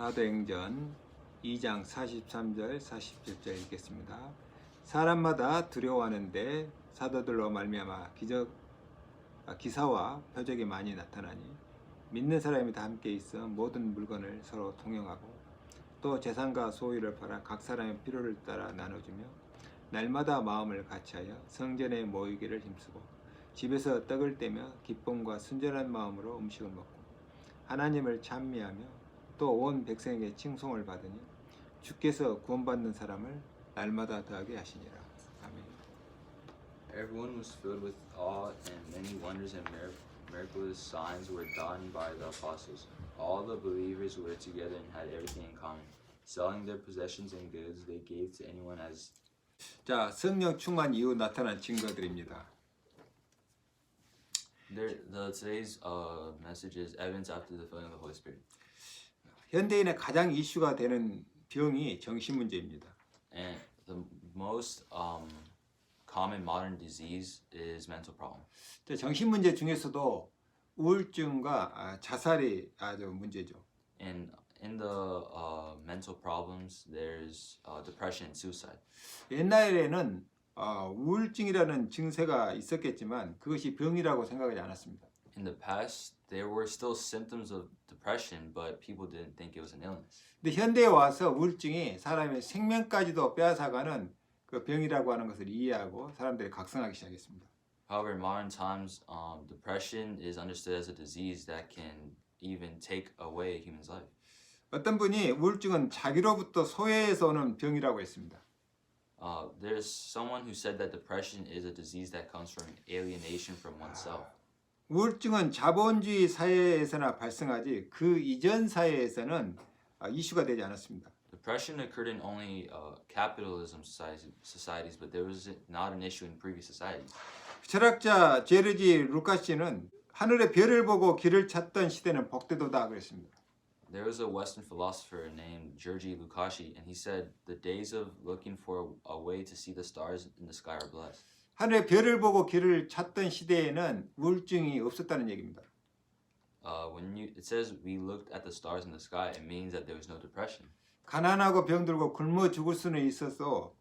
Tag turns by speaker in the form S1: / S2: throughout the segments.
S1: 사도행전 2장 43절 47절 읽겠습니다. 사람마다 두려워하는데 사도들로 말미암아 기사와 표적이 많이 나타나니 믿는 사람이 다 함께 있어 모든 물건을 서로 통용하고 또 재산과 소유를 팔아 각 사람의 필요를 따라 나눠주며 날마다 마음을 같이하여 성전에 모이기를 힘쓰고 집에서 떡을 떼며 기쁨과 순전한 마음으로 음식을 먹고 하나님을 찬미하며 또 온 백성에게 칭송을 받으니 주께서 구원받는 사람을 날마다 더하게 하시니라. 아멘.
S2: Everyone was filled with awe, and many wonders and miraculous signs were done by the apostles. All the believers were together and had everything in common. Selling their possessions and goods, they gave to anyone as.
S1: 자, 성령 충만 이후 나타난 증거들입니다.
S2: Today's message is evidence after the filling of the Holy Spirit.
S1: 현대인의 가장 이슈가 되는 병이 정신 문제입니다.
S2: And the most common modern disease is mental problem.
S1: 정신 문제 중에서도 우울증과 자살이 아주 문제죠.
S2: And in the mental problems, there's depression and suicide.
S1: 옛날에는 우울증이라는 증세가 있었겠지만 그것이 병이라고 생각하지 않았습니다.
S2: In the past, there were still symptoms of depression, but people didn't think it was an illness.
S1: 근데 현대에 와서 우울증이 사람의 생명까지도 빼앗아가는 그 병이라고 하는 것을 이해하고 사람들이 각성하기 시작했습니다.
S2: However, in modern times, depression is understood as a disease that can even take away a human's life.
S1: 어떤 분이 우울증은 자기로부터 소외해서 오는 병이라고 했습니다.
S2: There's someone who said that depression is a disease that comes from alienation from oneself.
S1: 우울증은 자본주의 사회에서나 발생하지 그 이전 사회에서는 이슈가 되지 않았습니다.
S2: Depression occurred in only capitalism societies, but there was not an issue in previous societies.
S1: 철학자 제르지 루카시는 하늘의 별을 보고 길을 찾던 시대는 복되도다 그랬습니다.
S2: There was a Western philosopher named Georgi Lukács, and he said the days of looking for a way to see the stars in the sky are blessed.
S1: 하늘의 별을 보고 길을 찾던 시대에는 우울증이 없었다는 얘기입니다.
S2: It says we looked at the stars in the sky, it means that there was no depression.
S1: 가난하고 병들고 굶어 죽을 수는 있어서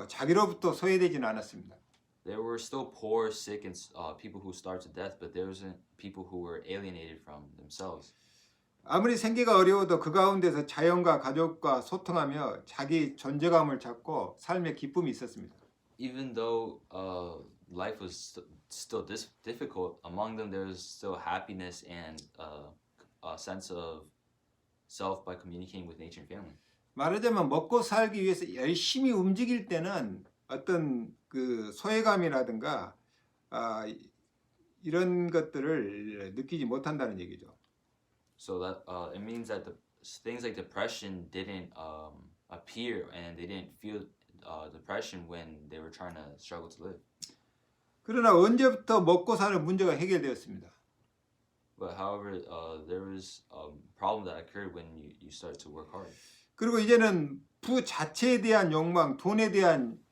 S1: 자기로부터 소외되지는 않았습니다.
S2: There were still poor, sick, and people who starved to death, but there wasn't people who were alienated from themselves.
S1: 아무리 생계가 어려워도 그 가운데서 자연과 가족과 소통하며 자기 존재감을 찾고 삶의 기쁨이 있었습니다.
S2: Even though life was still difficult, among them there was still happiness and a sense of self by communicating with nature and family.
S1: 말하자면 먹고 살기 위해서 열심히 움직일 때는 어떤 그 소외감이라든가 이런 것들을 느끼지 못한다는 얘기죠.
S2: So that it means that things like depression didn't appear, and they didn't feel depression when they were trying to struggle to live.
S1: 그러나 언제부터 먹고 사는 문제가 해결되었습니다.
S2: But however, there was a problem that occurred when you start to work hard.
S1: 그리고 이제는 부 자체에 대한 욕망, 돈에 대한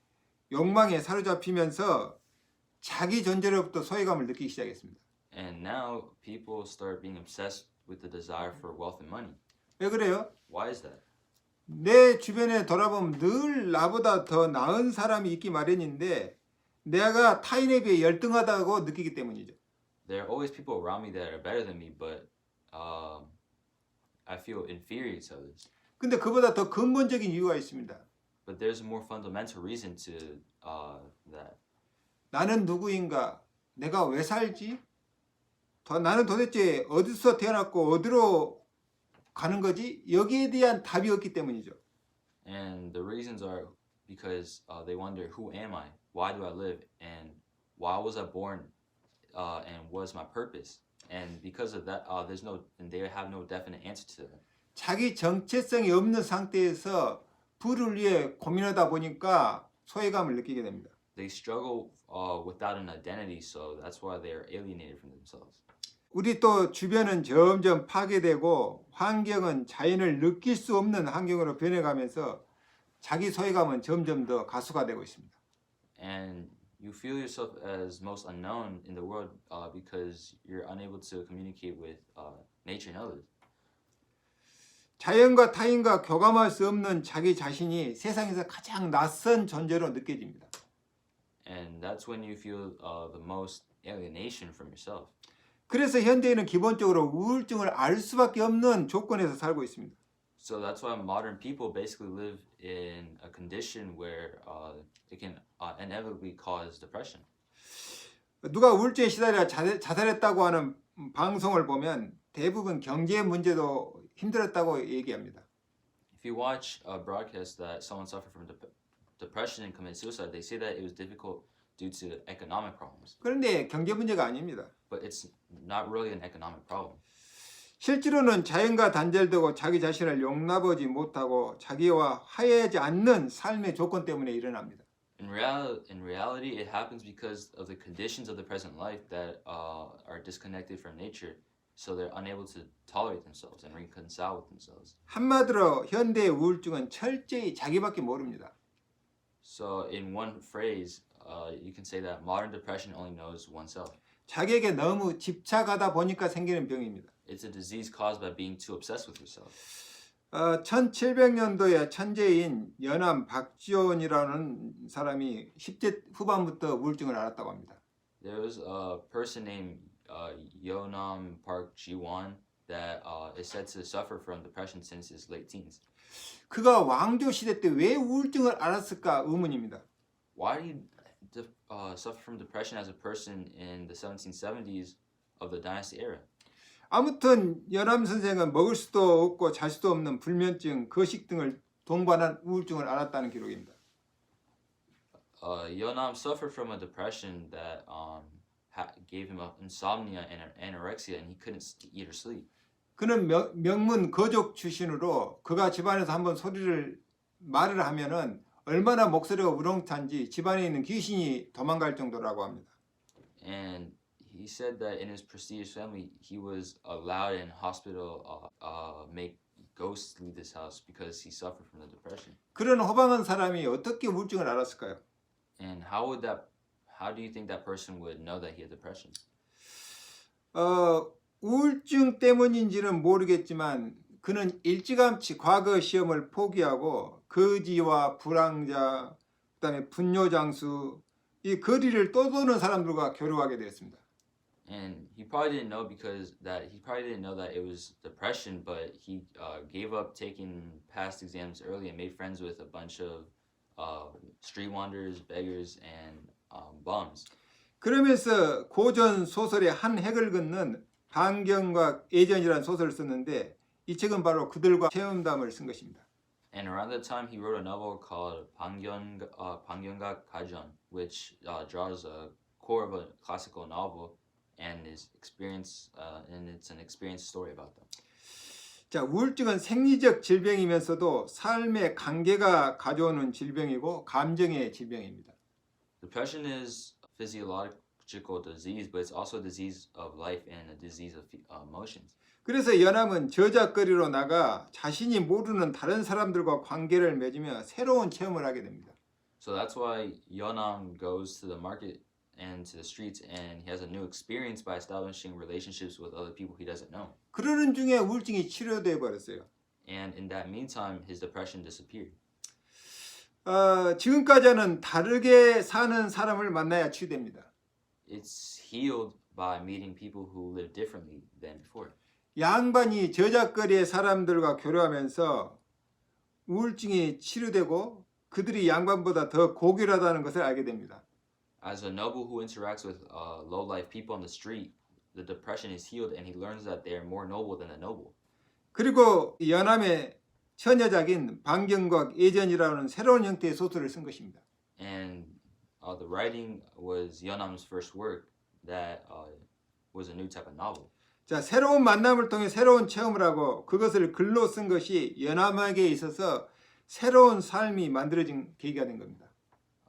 S1: 욕망에 사로잡히면서 자기 존재로부터 소외감을 느끼기 시작했습니다.
S2: And now people start being obsessed with the desire for wealth and money.
S1: 왜 그래요?
S2: Why is that?
S1: 내 주변에 돌아보면 늘 나보다 더 나은 사람이 있기 마련인데 내가 타인에 비해 열등하다고 느끼기 때문이죠.
S2: There are always people around me that are better than me, but I feel inferior to others.
S1: 근데 그보다 더 근본적인 이유가 있습니다.
S2: But there's a more fundamental reason to that.
S1: 나는 누구인가? 내가 왜 살지? 나는 도대체 어디서 태어났고 어디로 가는 거지? 여기에 대한 답이 없기 때문이죠.
S2: And the reasons are because they wonder, who am I? Why do I live? And why was I born? And what's my purpose? And because of that, they have no definite answer to that.
S1: 자기 정체성이 없는 상태에서 부를 위해 고민하다 보니까 소외감을 느끼게 됩니다.
S2: They struggle without an identity, so that's why they are alienated from themselves.
S1: 우리 또 주변은 점점 파괴되고 환경은 자연을 느낄 수 없는 환경으로 변해가면서 자기 소외감은 점점 더 가속화되고 있습니다.
S2: And you feel yourself as most unknown in the world because you're unable to communicate with nature and others.
S1: 자연과 타인과 교감할 수 없는 자기 자신이 세상에서 가장 낯선 존재로 느껴집니다.
S2: And that's when you feel the most alienation from yourself.
S1: 그래서 현대인은 기본적으로 우울증을 알 수밖에 없는 조건에서 살고 있습니다.
S2: So that's why modern people basically live in a condition where it can inevitably cause depression.
S1: 누가 우울증에 시달려 자살했다고 하는 방송을 보면 대부분 경제 문제도 힘들었다고 얘기합니다.
S2: If you watch a broadcast that someone suffered from depression and committed suicide, they say that it was difficult due to economic problems.
S1: 그런데 경제 문제가 아닙니다.
S2: But it's not really an economic problem.
S1: 실제로는 자연과 단절되고 자기 자신을 용납하지 못하고 자기와 화해하지 않는 삶의 조건 때문에 일어납니다.
S2: In reality, it happens because of the conditions of the present life that are disconnected from nature, so they're unable to tolerate themselves and reconcile with themselves.
S1: 한마디로 현대 우울증은 철저히 자기밖에 모릅니다.
S2: So, in one phrase, you can say that modern depression only knows oneself.
S1: 자기에게 너무 집착하다 보니까 생기는 병입니다.
S2: It's a disease caused by being too obsessed with yourself.
S1: 1700년도에 천재인 연암 박지원이라는 사람이 10대 후반부터 우울증을 앓았다고 합니다.
S2: There was a person named Yeonam Park Ji-won that is said to suffer from depression since his late teens.
S1: 그가 왕조 시대 때 왜 우울증을 앓았을까 의문입니다.
S2: Why did he suffer from depression as a person in the 1770s of the dynasty era?
S1: 아무튼 연암 선생은 먹을 수도 없고 잘 수도 없는 불면증, 거식 등을 동반한 우울증을 앓았다는 기록입니다.
S2: Yeonam suffered from a depression that gave him insomnia and anorexia, and he couldn't eat or sleep.
S1: 그는 명문 거족 출신으로 그가 집안에서 한번 말을 하면은 얼마나 목소리가 우렁찬지 집안에 있는 귀신이 도망갈 정도라고 합니다.
S2: And he said that in his prestigious family, he was allowed in hospital make ghosts leave this house because he suffered from the depression.
S1: 그런 호방한 사람이 어떻게 우울증을 앓았을까요?
S2: And how do you think that person would know that he had depression?
S1: 우울증 때문인지는 모르겠지만 그는 일찌감치 과거 시험을 포기하고 거지와 불황자, 그다음에 분뇨장수 이 거리를 떠도는 사람들과 교류하게 되었습니다.
S2: And he probably didn't know that it was depression, but he gave up taking past exams early and made friends with a bunch of street wanderers, beggars, and bums.
S1: 그러면서 고전 소설의 한 획을 긋는 반경과 예전이라는 소설을 썼는데 이 책은 바로 그들과 체험담을 쓴 것입니다.
S2: And around that time, he wrote a novel called 방경각 가전, which draws a core of a classical novel, and it's an experience story about them.
S1: 자, 우울증은 생리적 질병이면서도 삶의 관계가 가져오는 질병이고 감정의 질병입니다.
S2: Depression is a physiological disease, but it's also a disease of life and a disease of emotions.
S1: 그래서 연암은 저작거리로 나가 자신이 모르는 다른 사람들과 관계를 맺으며 새로운 체험을 하게 됩니다.
S2: So that's why Yeonam goes to the market and to the streets, and he has a new experience by establishing relationships with other people he doesn't know.
S1: 그러는 중에 우울증이 치료돼 버렸어요.
S2: And in that meantime, his depression disappeared.
S1: 지금까지는 다르게 사는 사람을 만나야 치유됩니다.
S2: It's healed by meeting people who live differently than before.
S1: 양반이 저작거리의 사람들과 교류하면서 우울증이 치료되고 그들이 양반보다 더 고결하다는 것을 알게 됩니다.
S2: As a noble who interacts with low-life people on the street, the depression is healed, and he learns that they are more noble than the noble.
S1: 그리고 연암의 처녀작인 방경각 예전이라는 새로운 형태의 소설을 쓴 것입니다.
S2: And the writing was Yeonam's first work that was a new type of novel.
S1: 자, 새로운 만남을 통해 새로운 체험을 하고 그것을 글로 쓴 것이 연암에게 있어서 새로운 삶이 만들어진 계기가 된 겁니다.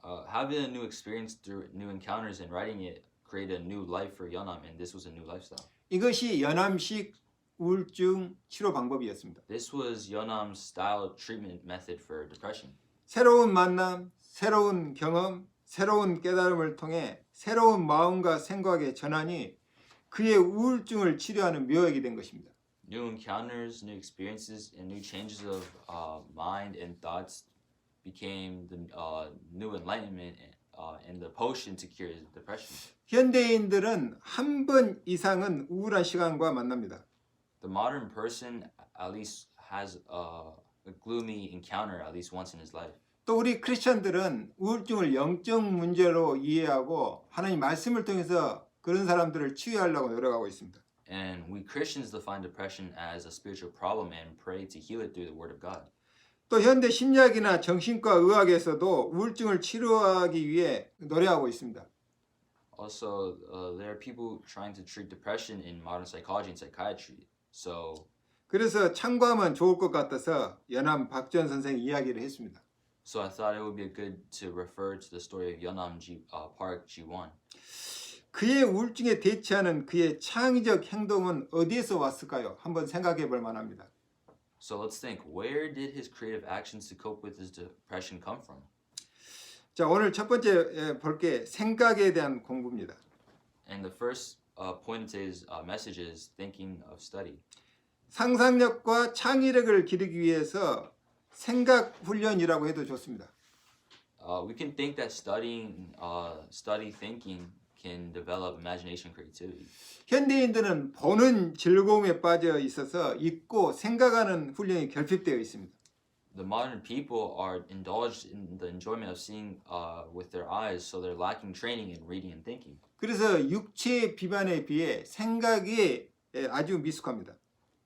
S2: Having a new experience through new encounters and writing it created a new life for Yeonam, and this was a new lifestyle.
S1: 이것이 연암식 우울증 치료 방법이었습니다.
S2: This was Yeonam's style treatment method for depression.
S1: 새로운 만남, 새로운 경험, 새로운 깨달음을 통해 새로운 마음과 생각의 전환이 그의 우울증을 치료하는 묘약이 된 것입니다.
S2: New encounters, new experiences, and new changes of mind and thoughts became the new enlightenment and the potion to cure depression.
S1: 현대인들은 한 번 이상은 우울한 시간과 만납니다.
S2: The modern person at least has a gloomy encounter at least once in his life.
S1: 또 우리 크리스천들은 우울증을 영적 문제로 이해하고 하나님 말씀을 통해서 그런 사람들을 치유하려고 노력하고 있습니다.
S2: And we Christians define depression as a spiritual problem and pray to heal it through the Word of God.
S1: 또 현대 심리학이나 정신과 의학에서도 우울증을 치료하기 위해 노력하고 있습니다.
S2: Also, there are people trying to treat depression in modern psychology and psychiatry. So,
S1: 그래서 참고하면 좋을 것 같아서 연암 박지원 선생 이야기를 했습니다.
S2: so I thought it would be good to refer to the story of Yeonam Park Ji-won.
S1: 그의 우울증에 대처하는 그의 창의적 행동은 어디에서 왔을까요? 한번 생각해 볼 만합니다.
S2: So let's think, where did his creative actions to cope with his depression come from?
S1: 자, 오늘 첫 번째 볼 게 생각에 대한 공부입니다.
S2: And the first point of today's message is thinking of study.
S1: 상상력과 창의력을 기르기 위해서 생각 훈련이라고 해도 좋습니다.
S2: We can think that study thinking can develop imagination, creativity.
S1: 현대인들은 보는 즐거움에 빠져 있어서 읽고 생각하는 훈련이 결핍되어 있습니다.
S2: The modern people are indulged in the enjoyment of seeing with their eyes, so they're lacking training in reading and thinking.
S1: 그래서 육체의 비만에 비해 생각이 아주 미숙합니다.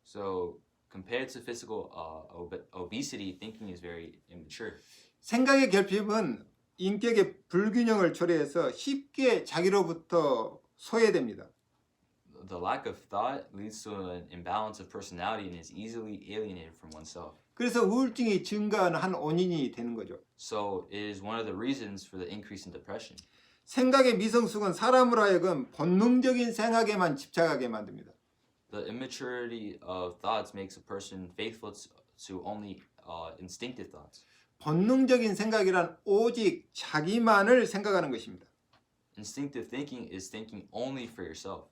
S2: So compared to physical obesity, thinking is very immature.
S1: 생각의 결핍은 인격의 불균형을 초래해서 쉽게 자기로부터 소외됩니다.
S2: The lack of thought leads to an imbalance of personality and is easily alienated from oneself.
S1: 그래서 우울증이 증가하는 한 원인이 되는 거죠.
S2: So it is one of the reasons for the increase in depression.
S1: 생각의 미성숙은 사람으로 하여금 본능적인 생각에만 집착하게 만듭니다.
S2: The immaturity of thoughts makes a person faithful to only instinctive thoughts.
S1: 본능적인 생각이란 오직 자기만을 생각하는 것입니다.
S2: Instinctive thinking is thinking only for yourself.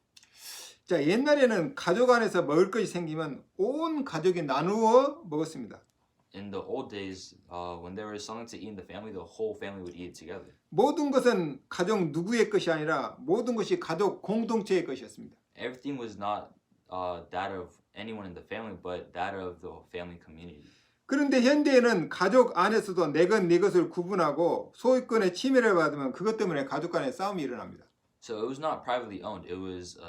S1: 자, 옛날에는 가족 안에서 먹을 것이 생기면 온 가족이 나누어 먹었습니다.
S2: In the old days, when there was something to eat in the family, the whole family would eat it together.
S1: 모든 것은 가족 누구의 것이 아니라 모든 것이 가족 공동체의 것이었습니다.
S2: Everything was not that of anyone in the family, but that of the family community.
S1: 그런데 현대에는 가족 안에서도 내 것, 내 것을 구분하고 소유권의 침해를 받으면 그것 때문에 가족 간에 싸움이 일어납니다.
S2: So it was not privately owned; it was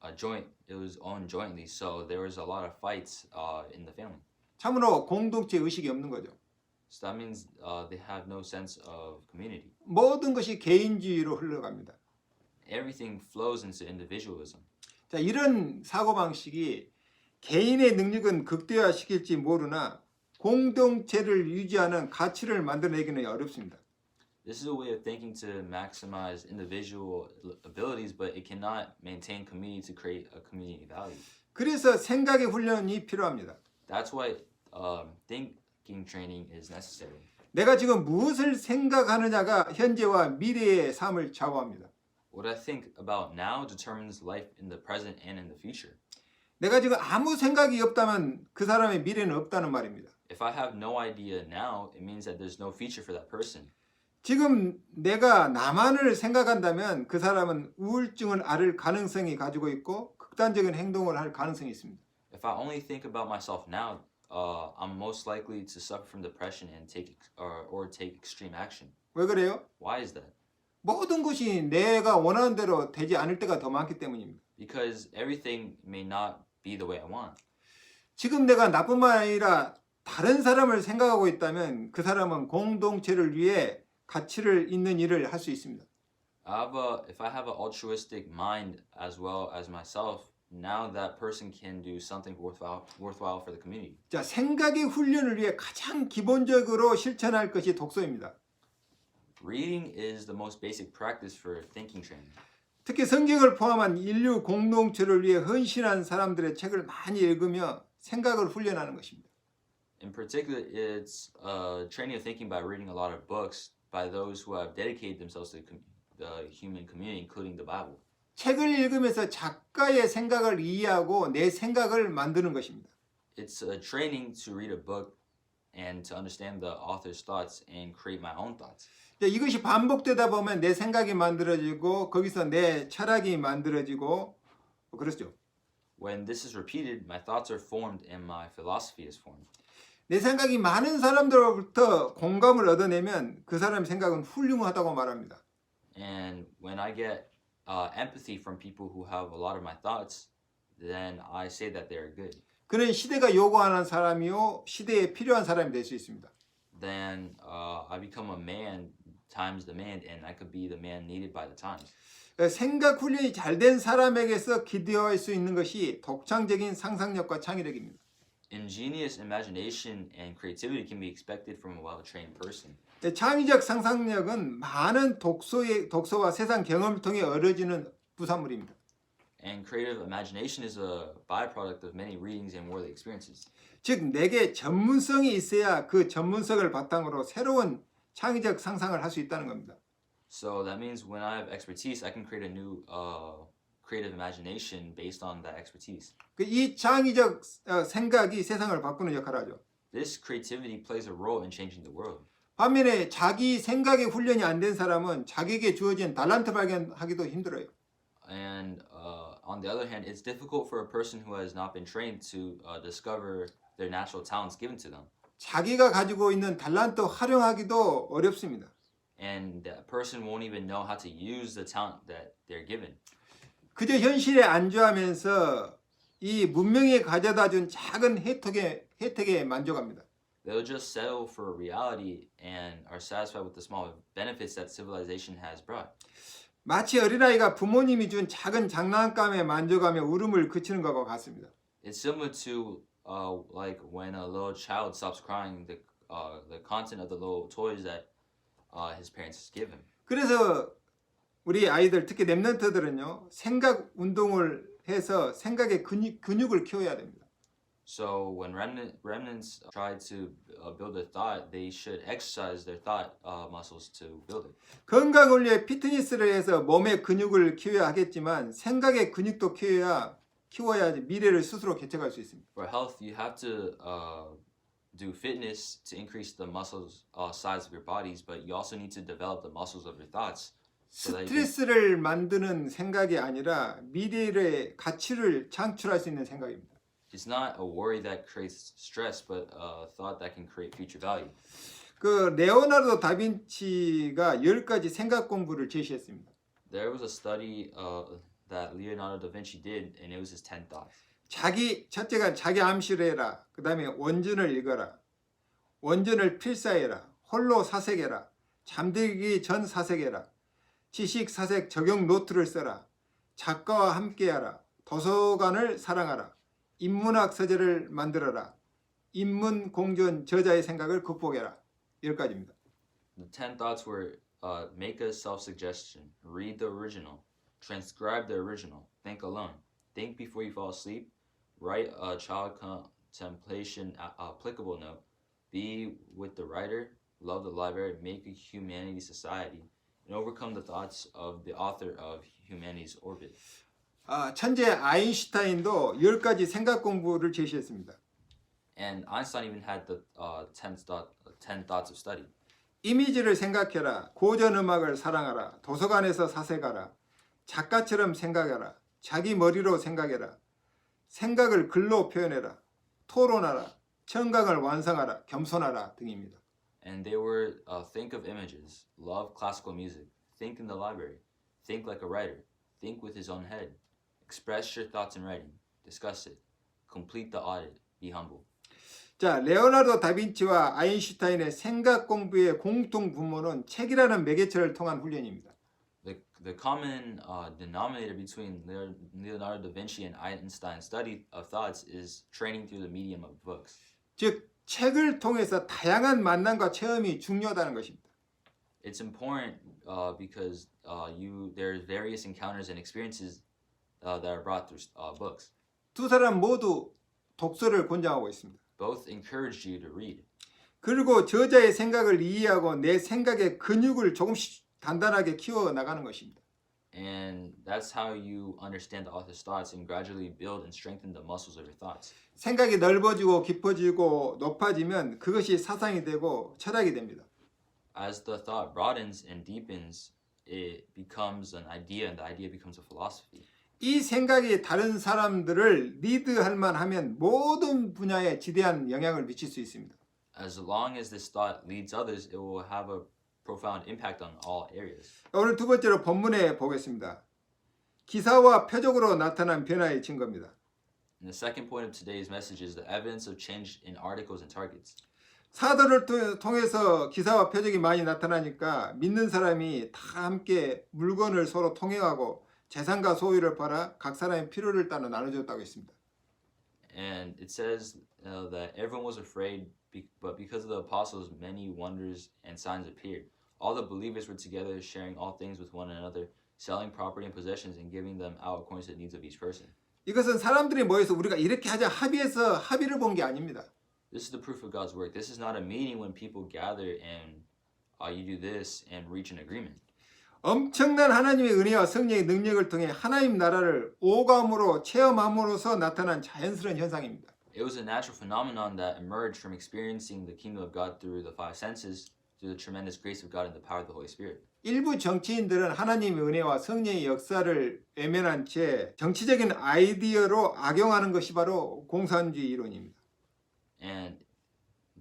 S2: it was owned jointly. So there was a lot of fights in the family.
S1: 참으로 공동체 의식이 없는 거죠.
S2: So that means they have no sense of community.
S1: 모든 것이 개인주의로 흘러갑니다.
S2: Everything flows into individualism.
S1: 자, 이런 사고방식이 개인의 능력은 극대화시킬지 모르나 공동체를 유지하는 가치를 만들어내기는 어렵습니다.
S2: This is a way of thinking to maximize individual abilities, but it cannot maintain community to create a community value.
S1: 그래서 생각의 훈련이 필요합니다.
S2: That's why thinking training is necessary.
S1: 내가 지금 무엇을 생각하느냐가 현재와 미래의 삶을 좌우합니다.
S2: What I think about now determines life in the present and in the future.
S1: 내가 지금 아무 생각이 없다면 그 사람의 미래는 없다는 말입니다.
S2: If I have no idea now, it means that there's no future for that person.
S1: 지금 내가 나만을 생각한다면 그 사람은 우울증을 앓을 가능성이 가지고 있고 극단적인 행동을 할 가능성이 있습니다.
S2: If I only think about myself now, I'm most likely to suffer from depression and take extreme action.
S1: 왜 그래요?
S2: Why is that?
S1: 모든 것이 내가 원하는 대로 되지 않을 때가 더 많기 때문입니다.
S2: Because everything may not be the way I want.
S1: 지금 내가 나뿐만 아니라 다른 사람을 생각하고 있다면 그 사람은 공동체를 위해 가치를 있는 일을 할 수 있습니다.
S2: If I have an altruistic mind as well as myself, now that person can do something worthwhile for the community.
S1: 자, 생각의 훈련을 위해 가장 기본적으로 실천할 것이 독서입니다.
S2: Reading is the most basic practice for thinking training.
S1: 특히 성경을 포함한 인류 공동체를 위해 헌신한 사람들의 책을 많이 읽으며 생각을 훈련하는 것입니다.
S2: In particular, it's training of thinking by reading a lot of books by those who have dedicated themselves to the human community, including the Bible.
S1: 책을 읽으면서 작가의 생각을 이해하고 내 생각을 만드는 것입니다.
S2: It's a training to read a book and to understand the author's thoughts and create my own thoughts.
S1: 이것이 반복되다 보면 내 생각이 만들어지고 거기서 내 철학이 만들어지고 그렇죠.
S2: When this is repeated, my thoughts are formed and my philosophy is formed.
S1: 내 생각이 많은 사람들로부터 공감을 얻어내면 그 사람의 생각은 훌륭하다고 말합니다.
S2: And when I get empathy from people who have a lot of my thoughts, then I say that they are good.
S1: 그는 시대가 요구하는 사람이요 시대에 필요한 사람이 될 수 있습니다.
S2: Then I become a man times demand, and I could be the man needed by the times.
S1: 생각 훈련이 잘 된 사람에게서 기대할 수 있는 것이 독창적인 상상력과 창의력입니다.
S2: Ingenious imagination and creativity can be expected from a well-trained person.
S1: 창의적 상상력은 많은 독서와 세상 경험을 통해 얻어지는 부산물입니다.
S2: And creative imagination is a byproduct of many readings and worldly experiences.
S1: 즉 내게 전문성이 있어야 그 전문성을 바탕으로 새로운 창의적 상상을 할 수 있다는 겁니다.
S2: So that means when I have expertise, I can create a new creative imagination based on that expertise.
S1: 이 창의적 생각이 세상을 바꾸는 역할을 하죠.
S2: This creativity plays a role in changing the world.
S1: 반면에 자기 생각의 훈련이 안 된 사람은 자기에게 주어진 달란트 발견하기도 힘들어요.
S2: And on the other hand, it's difficult for a person who has not been trained to discover their natural talents given to them.
S1: 자기가 가지고 있는 달란트 활용하기도 어렵습니다.
S2: And that person won't even know how to use the talent that they're given.
S1: 그저 현실에 안주하면서 이 문명이 가져다준 작은 혜택에 만족합니다.
S2: They'll just settle for reality and are satisfied with the small benefits that civilization has brought.
S1: 마치 어린아이가 부모님이 준 작은 장난감에 만족하며 울음을 그치는 것과 같습니다.
S2: It's similar to like when a little child stops crying, the content of the little toys that his parents give him.
S1: 그래서 우리 아이들 특히 랩런트들은요 생각 운동을 해서 생각의 근육을 키워야 됩니다.
S2: So when remnants try to build a thought, they should exercise their thought muscles to build it.
S1: 건강을 위해 피트니스를 해서 몸의 근육을 키워야 하겠지만 생각의 근육도 키워야 미래를 스스로 개척할 수 있습니다.
S2: For health, you have to do fitness to increase the muscles size of your bodies, but you also need to develop the muscles of your thoughts.
S1: 스트레스를 만드는 생각이 아니라 미래의 가치를 창출할 수 있는 생각입니다.
S2: It's not a worry that creates stress, but a thought that can create future value.
S1: 그 레오나르도 다빈치가 10가지 생각 공부를 제시했습니다.
S2: There was a study that Leonardo da Vinci did, and it was his 10 thoughts.
S1: 첫째가 자기 암시를 해라. 그 다음에 원전을 읽어라. 원전을 필사해라. 홀로 사색해라. 잠들기 전 사색해라. 지식 사색 적용 노트를 써라. 작가와 함께하라. 도서관을 사랑하라. 인문학 서재를 만들어라. 인문 공존 저자의 생각을 극복해라. 10가지입니다.
S2: The 10 thoughts were make a self-suggestion, read the original, transcribe the original, think alone, think before you fall asleep, write a child contemplation applicable note, be with the writer, love the library, make a humanity society, and overcome the thoughts of the author of Humanity's Orbit.
S1: 천재 아인슈타인도 10가지 생각 공부를 제시했습니다.
S2: And Einstein even had the 10 thoughts of study.
S1: 이미지를 생각해라. 고전 음악을 사랑하라. 도서관에서 사색하라. 작가처럼 생각해라. 자기 머리로 생각해라. 생각을 글로 표현해라. 토론하라. 청각을 완성하라. 겸손하라 등입니다.
S2: And they were think of images, love classical music, think in the library, think like a writer, think with his own head, express your thoughts in writing, discuss it, complete the audit, be humble.
S1: 자, 레오나르도 다빈치와 아인슈타인의 생각 공부의 공통 분모는 책이라는 매개체를 통한 훈련입니다.
S2: The common denominator between Leonardo da Vinci and Einstein's study of thoughts is training through the medium of books.
S1: 즉, 책을 통해서 다양한 만남과 체험이 중요하다는 것입니다.
S2: It's important because there's various encounters and experiences that are brought through books.
S1: 두 사람 모두 독서를 권장하고 있습니다.
S2: Both encourage you to read.
S1: 그리고 저자의 생각을 이해하고 내 생각의 근육을 조금씩 단단하게 키워 나가는 것입니다.
S2: And that's how you understand the author's thoughts and gradually build and strengthen the muscles of your thoughts.
S1: 생각이 넓어지고 깊어지고 높아지면 그것이 사상이 되고 철학이 됩니다.
S2: As the thought broadens and deepens, it becomes an idea and the idea becomes a philosophy.
S1: 이 생각이 다른 사람들을 리드할 만하면 모든 분야에 지대한 영향을 미칠 수 있습니다.
S2: As long as this thought leads others, it will have a profound impact on all areas.
S1: 오늘 두 번째로 본문에 보겠습니다. 기사와 표적으로 나타난 변화의 증거입니다.
S2: And the second point of today's message is the evidence of change in articles and targets.
S1: 사도를 통해서 기사와 표적이 많이 나타나니까 믿는 사람이 다 함께 물건을 서로 통행하고 재산과 소유를 팔아 각 사람의 필요를 따라 나눠줬다고 했습니다.
S2: And it says that everyone was afraid, but because of the apostles, many wonders and signs appeared. All the believers were together, sharing all things with one another, selling property and possessions, and giving them out according to the needs of each person.
S1: 이것은 사람들이 모여서 우리가 이렇게 하자 합의해서 합의를 본 게 아닙니다.
S2: This is the proof of God's work. This is not a meeting when people gather and you do this and reach an agreement.
S1: 엄청난 하나님의 은혜와 성령의 능력을 통해 하나님 나라를 오감으로 체험함으로써 나타난 자연스러운 현상입니다.
S2: It was a natural phenomenon that emerged from experiencing the kingdom of God through the five senses, through the tremendous grace of God and the power of the Holy Spirit.
S1: 일부 정치인들은 하나님의 은혜와 성령의 역사를 외면한 채 정치적인 아이디어로 악용하는 것이 바로 공산주의 이론입니다.
S2: And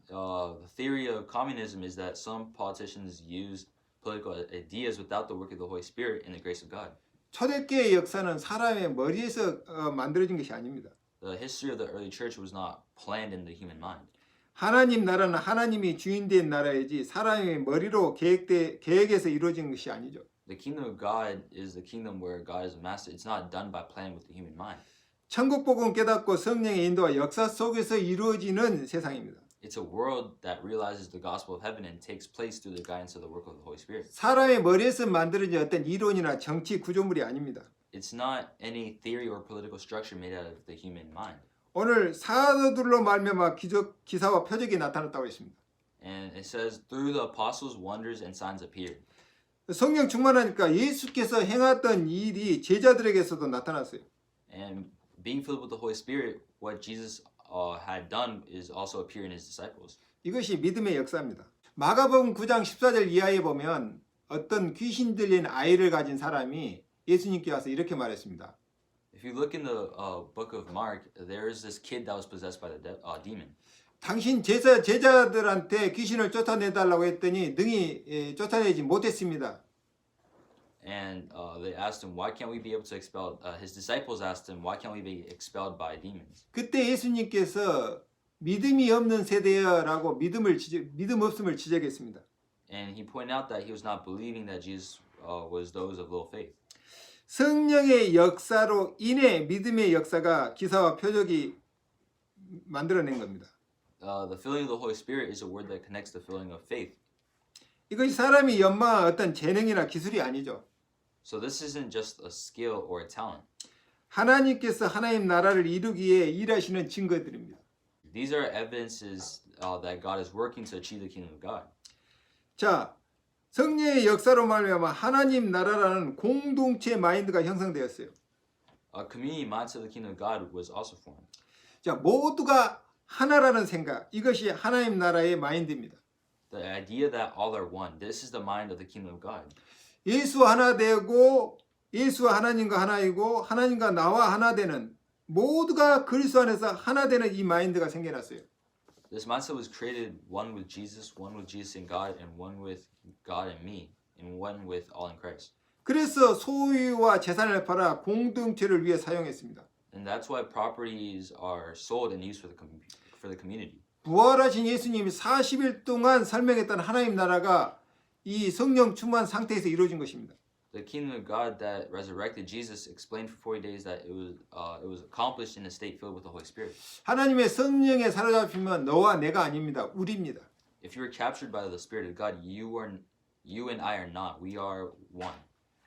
S2: the theory of communism is that some politicians use political ideas without the work of the Holy Spirit and the grace of God.
S1: 초대교회의 역사는 사람의 머리에서 만들어진 것이 아닙니다.
S2: The history of the early church was not planned in the human mind.
S1: 하나님 나라는 하나님이 주인된 나라이지 사람의 머리로 계획해서 이루어진 것이 아니죠.
S2: The kingdom of God is the kingdom where God is a master. It's not done by plan with the human mind.
S1: 천국 복음 깨닫고 성령의 인도와 역사 속에서 이루어지는 세상입니다.
S2: It's a world that realizes the gospel of heaven and takes place through the guidance of the work of the Holy Spirit.
S1: 사람의 머리에서 만들어진 어떤 이론이나 정치 구조물이 아닙니다.
S2: It's not any theory or political structure made out of the human mind.
S1: 오늘 사도들로 말미암아 기사와 표적이 나타났다고 했습니다.
S2: And it says, through the apostles, wonders and signs appeared.
S1: 성령 충만하니까 예수께서 행했던 일이 제자들에게서도 나타났어요.
S2: And being filled with the Holy Spirit, what Jesus had done is also appear in his disciples.
S1: 이것이 믿음의 역사입니다. 마가복음 9장 14절 이하에 보면 어떤 귀신 들린 아이를 가진 사람이 예수님께 와서 이렇게 말했습니다.
S2: If you look in the book of Mark, there is this kid that was possessed by the demon.
S1: 당신 제자들한테 귀신을 쫓아내달라고 했더니 능히 쫓아내지 못했습니다.
S2: And they asked him, why can't we be able to expel? His disciples asked him, why can't we be expelled by demons?
S1: 그때 예수님께서 믿음이 없는 세대여라고 믿음 없음을 지적했습니다.
S2: And he pointed out that he was not believing that Jesus was those of little faith.
S1: 성령의 역사로 인해 믿음의 역사가 기사와 표적이 만들어낸 겁니다.
S2: The filling of the Holy Spirit is a word that connects the filling of faith.
S1: 이것이 사람이 연마한 어떤 재능이나 기술이 아니죠.
S2: So this isn't just a skill or a talent.
S1: 하나님께서 하나님 나라를 이루기에 일하시는 증거들입니다.
S2: These are evidences that God is working to achieve the kingdom of God.
S1: 자, 성령의 역사로 말미암아 하나님 나라라는 공동체 마인드가 형성되었어요.
S2: A community mindset of the kingdom of God was also formed.
S1: 자, 모두가 하나라는 생각, 이것이 하나님 나라의 마인드입니다.
S2: The idea that all are one. This is the mind of the kingdom of God.
S1: 예수 하나 되고 예수와 하나님과 하나이고 하나님과 나와 하나 되는 모두가 그리스도 안에서 하나 되는 이 마인드가 생겨났어요.
S2: This mindset was created one with Jesus in God, and one with God and me, and one with all in Christ.
S1: 그래서 소유와 재산을 팔아 공동체를 위해 사용했습니다.
S2: And that's why properties are sold and used for the community.
S1: 부활하신 예수님이 40일 동안 설명했던 하나님 나라가 이 성령 충만 상태에서 이루어진 것입니다.
S2: The kingdom of God that resurrected Jesus explained for 40 days that it was accomplished in a state filled with the Holy Spirit.
S1: 하나님의 성령에 사로잡히면 너와 내가 아닙니다. 우리입니다.
S2: If you are captured by the Spirit of God, you and I are not. We are one.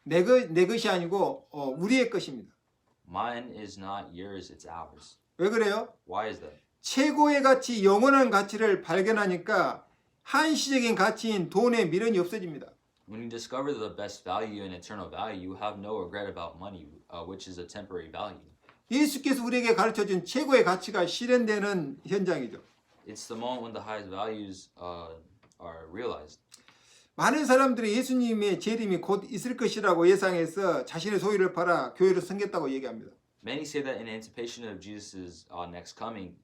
S1: 내 것이 아니고 우리의 것입니다.
S2: Mine is not yours, it's ours.
S1: 왜 그래요?
S2: Why is that?
S1: 최고의 가치, 영원한 가치를 발견하니까 한시적인 가치인 돈의 미련이 없어집니다.
S2: When you discover the best value and eternal value, you have no regret about money, which is a temporary value.
S1: 예수께서 우리에게 가르쳐준 최고의 가치가 실현되는 현장이죠.
S2: It's the moment when the highest values are realized.
S1: 많은 사람들이 예수님의 재림이 곧 있을 것이라고 예상해서 자신의 소유를 팔아 교회를 섬겼다고 얘기합니다.
S2: Many say that in anticipation of Jesus' next coming,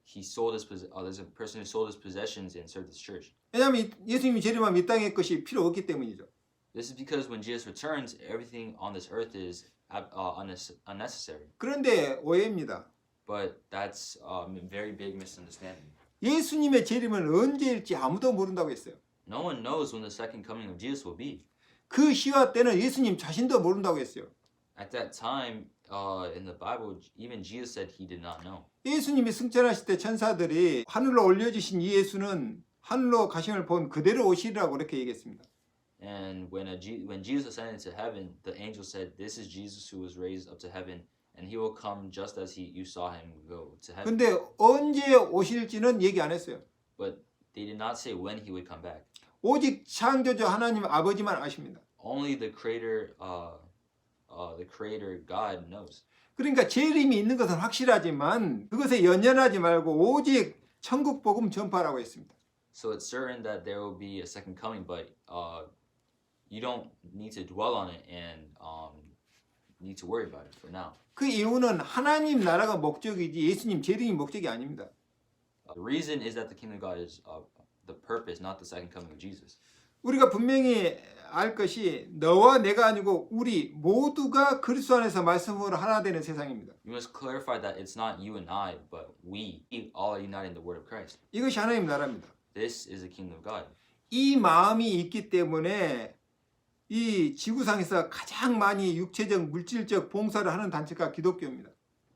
S2: he sold his there's a person who sold his possessions and served his church.
S1: 왜냐하면 예수님이 재림하면 이 땅의 것이 필요 없기 때문이죠.
S2: This is because when Jesus returns, everything on this earth is unnecessary.
S1: 그런데 오해입니다.
S2: But that's a very big misunderstanding.
S1: 예수님의 재림은 언제일지 아무도 모른다고 했어요.
S2: No one knows when the second coming of Jesus will be.
S1: 그 시와 때는 예수님 자신도 모른다고 했어요.
S2: At that time, in the Bible, even Jesus said he did not know.
S1: 예수님이 승천하실 때 천사들이 하늘로 올려주신 이 예수는 하늘로 가심을 본 그대로 오시리라고 그렇게 얘기했습니다.
S2: And when Jesus ascended to heaven, the angel said, "This is Jesus who was raised up to heaven, and he will come just as you saw him go to heaven."
S1: 근데 언제 오실지는 얘기 안 했어요.
S2: But they did not say when he would come back.
S1: 오직 창조주 하나님 아버지만 아십니다.
S2: Only the Creator God knows.
S1: 그러니까 재림이 있는 것은 확실하지만 그것에 연연하지 말고 오직 천국 복음 전파라고 했습니다.
S2: So it's certain that there will be a second coming, but you don't need to dwell on it and need to worry about it for now.
S1: 그 이유는 하나님 나라가 목적이지 예수님 재림이 목적이 아닙니다.
S2: The reason is that the kingdom of God is the purpose, not the second coming of Jesus.
S1: 우리가 분명히 알 것이 너와 내가 아니고 우리 모두가 그리스도 안에서 말씀으로 하나 되는 세상입니다.
S2: You must clarify that it's not you and I, but we all are united in the word of Christ.
S1: 이것이 하나님 나라입니다.
S2: This is the kingdom of God.
S1: 이 마음이 있기 때문에 이 지구상에서 가장 많이 육체적 물질적 봉사를 하는 단체가 기독교입니다.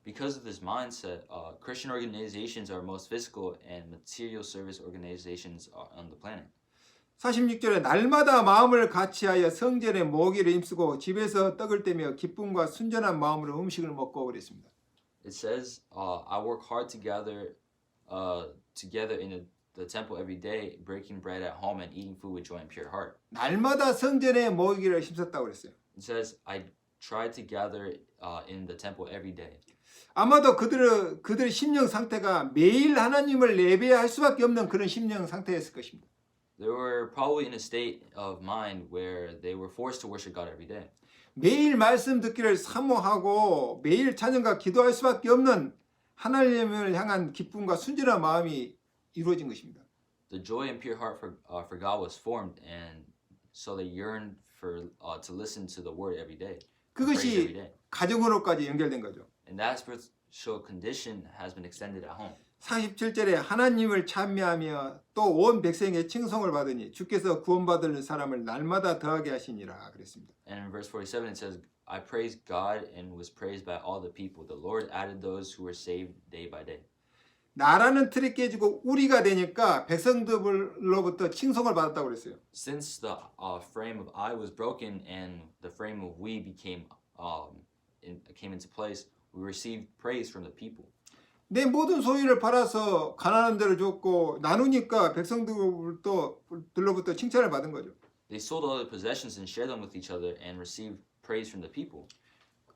S2: Because of this mindset, Christian organizations are most physical and material service organizations on the planet.
S1: 46절에 날마다 마음을 같이하여 성전에 모기를 힘쓰고 집에서 떡을 떼며 기쁨과 순전한 마음으로 음식을 먹고 그랬습니다.
S2: It says, I work hard together in the temple every day, breaking bread at home and eating food with joy and pure heart.
S1: 날마다 성전에 모기를 힘썼다고 그랬어요.
S2: It says, I try to gather in the temple every day.
S1: 아마도 그들의 심령 상태가 매일 하나님을 예배할 수밖에 없는 그런 심령 상태였을 것입니다.
S2: They were probably in a state of mind where they were forced to worship God every day.
S1: 매일 말씀 듣기를 사모하고 매일 찬양과 기도할 수밖에 없는 하나님을 향한 기쁨과 순전한 마음이 이루어진 것입니다.
S2: The joy and pure heart for God was formed, and so they yearned to listen to the word every day. Praise every
S1: 그것이
S2: day.
S1: 가정으로까지 연결된 거죠.
S2: And that spiritual condition has been extended at home.
S1: 47절에 하나님을 찬미하며 또 온 백성의 칭송을 받으니 주께서 구원받을 사람을 날마다 더하게 하시니라 그랬습니다.
S2: And in verse 47 it says, I praised God and was praised by all the people. The Lord added those who were saved day by day.
S1: 나라는 틀이 깨지고 우리가 되니까 백성들로부터 칭송을 받았다고 그랬어요.
S2: Since the frame of I was broken and the frame of we came into place, we received praise from the people.
S1: 내 모든 소유를 팔아서 가난한 데를 줬고 나누니까 백성들로부터 칭찬을 받은 거죠.
S2: They sold all their possessions and shared them with each other and received praise from the people.